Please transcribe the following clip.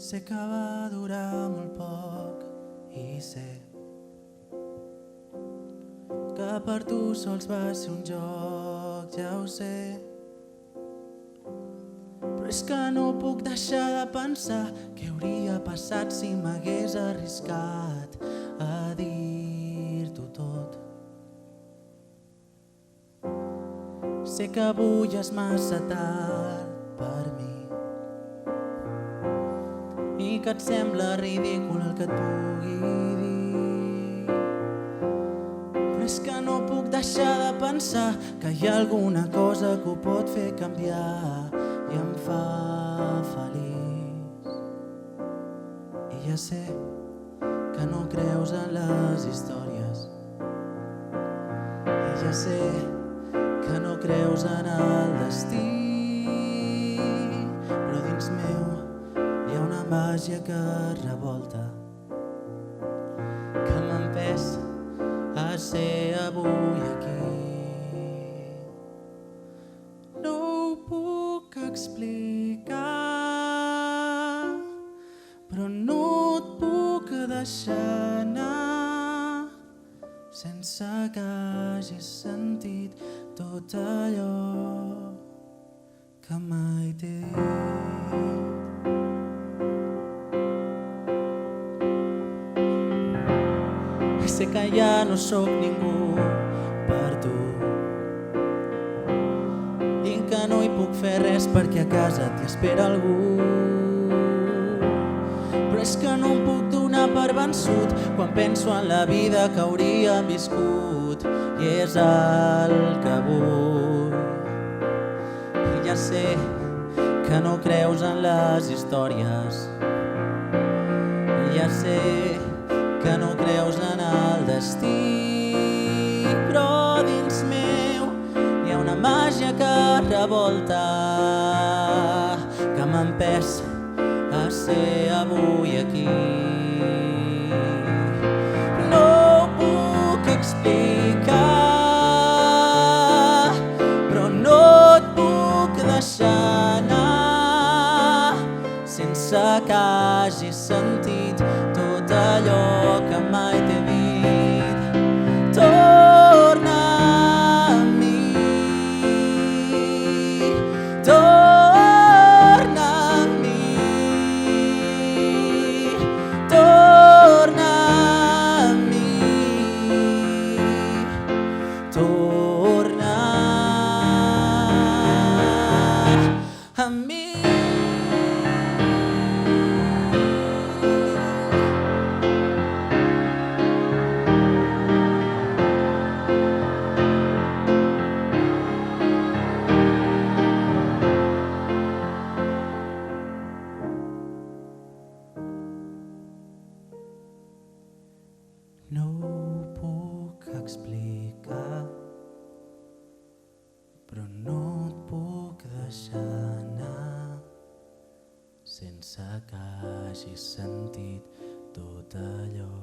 Sé que va durar molt poc i sé que per tu sols va ser un joc, ja ho sé. Però és que no puc deixar de pensar què hauria passat si m'hagués arriscat a dir-t'ho tot. Sé que avui és massa tard per mi i que et sembla ridícul el que et pugui dir, però és que no puc deixar de pensar que hi ha alguna cosa que ho pot fer canviar i em fa feliç. I ja sé que no creus en les històries, i ja sé que no creus en el destí, però dins meu hi ha una màgia que revolta, que m'ha empès a ser avui aquí. No ho puc explicar, però no et puc deixar anar sense que hagis sentit tot allò que mai t'he dit. Sé que ja no sóc ningú per tu i que no hi puc fer res perquè a casa t'hi espera algú, però és que no em puc donar per vençut quan penso en la vida que hauríem viscut i és el que vull. I ja sé que no creus en les històries, i ja sé que no creus en el destí, però dins meu hi ha una màgia que revolta, que m'ha empès a ser avui aquí. No ho puc explicar, però no et puc deixar anar sense que hagis sentit tot allò que mai t'he dit. Torna a mi, torna a mi, torna a mi, torna a mi. No ho puc explicar, però no et puc deixar anar sense que hagis sentit tot allò